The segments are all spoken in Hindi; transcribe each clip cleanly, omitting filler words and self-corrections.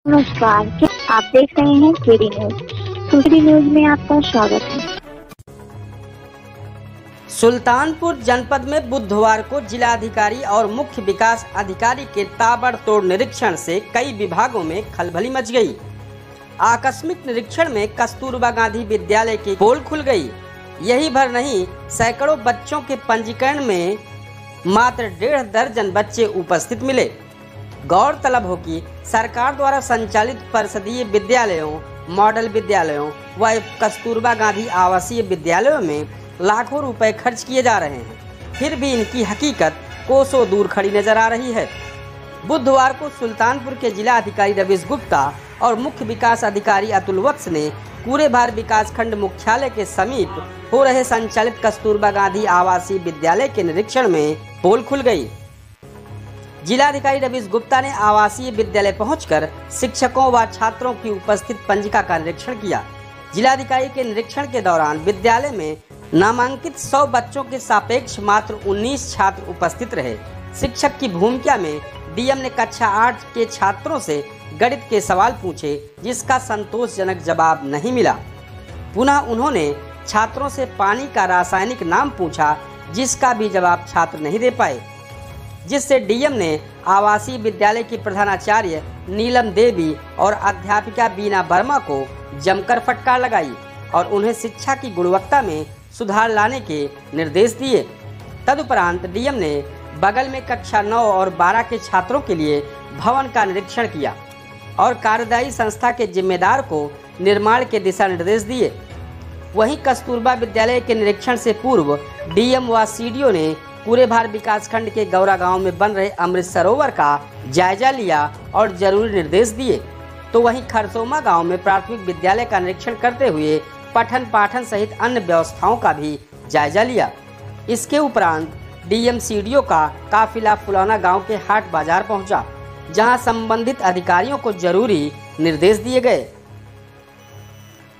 नमस्कार, क्या आप देख रहे हैं केडी न्यूज। केडी न्यूज में आपका स्वागत है। सुल्तानपुर जनपद में बुधवार को जिलाधिकारी और मुख्य विकास अधिकारी के ताबड़तोड़ निरीक्षण से कई विभागों में खलबली मच गई। आकस्मिक निरीक्षण में कस्तूरबा गांधी विद्यालय की पोल खुल गई। यही भर नहीं, सैकड़ों बच्चों के पंजीकरण में मात्र 1.5 दर्जन बच्चे उपस्थित मिले। गौरतलब हो कि सरकार द्वारा संचालित परिषदीय विद्यालयों, मॉडल विद्यालयों व कस्तूरबा गांधी आवासीय विद्यालयों में लाखों रुपए खर्च किए जा रहे हैं, फिर भी इनकी हकीकत कोसों दूर खड़ी नजर आ रही है। बुधवार को सुल्तानपुर के जिला अधिकारी रवीश गुप्ता और मुख्य विकास अधिकारी अतुल वत्स ने कूरेभार विकासखंड मुख्यालय के समीप हो रहे संचालित कस्तूरबा गांधी आवासीय विद्यालय के निरीक्षण में पोल खुल गई। जिलाधिकारी रवीश गुप्ता ने आवासीय विद्यालय पहुंचकर शिक्षकों व छात्रों की उपस्थित पंजिका का निरीक्षण किया। जिलाधिकारी के निरीक्षण के दौरान विद्यालय में नामांकित 100 बच्चों के सापेक्ष मात्र 19 छात्र उपस्थित रहे। शिक्षक की भूमिका में डीएम ने कक्षा 8 के छात्रों से गणित के सवाल पूछे, जिसका संतोषजनक जवाब नहीं मिला। पुनः उन्होंने छात्रों से पानी का रासायनिक नाम पूछा, जिसका भी जवाब छात्र नहीं दे पाए, जिससे डीएम ने आवासीय विद्यालय की प्रधानाचार्य नीलम देवी और अध्यापिका बीना वर्मा को जमकर फटकार लगाई और उन्हें शिक्षा की गुणवत्ता में सुधार लाने के निर्देश दिए। तदुपरांत डीएम ने बगल में कक्षा 9 और 12 के छात्रों के लिए भवन का निरीक्षण किया और कार्यदायी संस्था के जिम्मेदार को निर्माण के दिशा निर्देश दिए। वहीं कस्तूरबा विद्यालय के निरीक्षण से पूर्व डीएम व सीडीओ ने कूरेभार विकासखंड के गौरा गांव में बन रहे अमृत सरोवर का जायजा लिया और जरूरी निर्देश दिए। तो वहीं खरसोमा गांव में प्राथमिक विद्यालय का निरीक्षण करते हुए पठन पाठन सहित अन्य व्यवस्थाओं का भी जायजा लिया। इसके उपरांत डीएम सीडीओ का काफिला फुलौना गांव के हाट बाजार पहुंचा, जहां संबंधित अधिकारियों को जरूरी निर्देश दिए गए।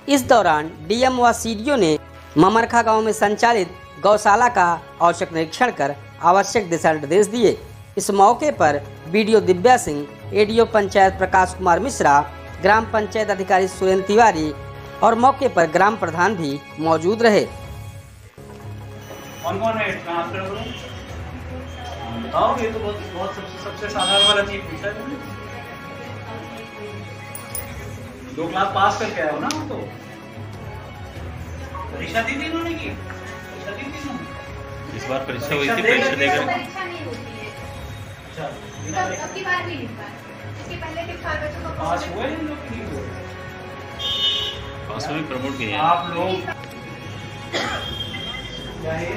इस दौरान डीएम व सीडीओ ने ममरखा गांव में संचालित गौशाला का औचक निरीक्षण कर आवश्यक दिशा निर्देश दिए। इस मौके पर बीडीओ दिव्या सिंह, एडीओ पंचायत प्रकाश कुमार मिश्रा, ग्राम पंचायत अधिकारी सुरेंद्र तिवारी और मौके पर ग्राम प्रधान भी मौजूद रहे। कौन है ट्रांसफर करूं? बताओ, ये तो बहुत सबसे साधारण वाला चीज पूछा है तुमने। 2 क्लास पास करके आए हो ना? तो परीक्षा दी थी इन्होंने की? परीक्षा दी थी इन्होंने? इस बार परीक्षा हुई थी, परीक्षा देकर परीक्षा नहीं होती है। अच्छा, तब अब की बार भी नहीं हुआ। इसके पहले के साल बच्चों को पास हुए इन लोग की नहीं हुए? पास में प्रमोट किए आप लोग क्या है?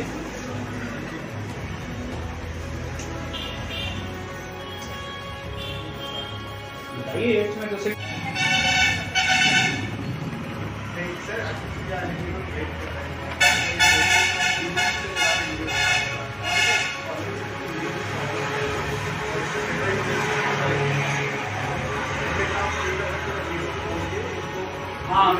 बताइए, 8 में तो सिर्फ हाँ,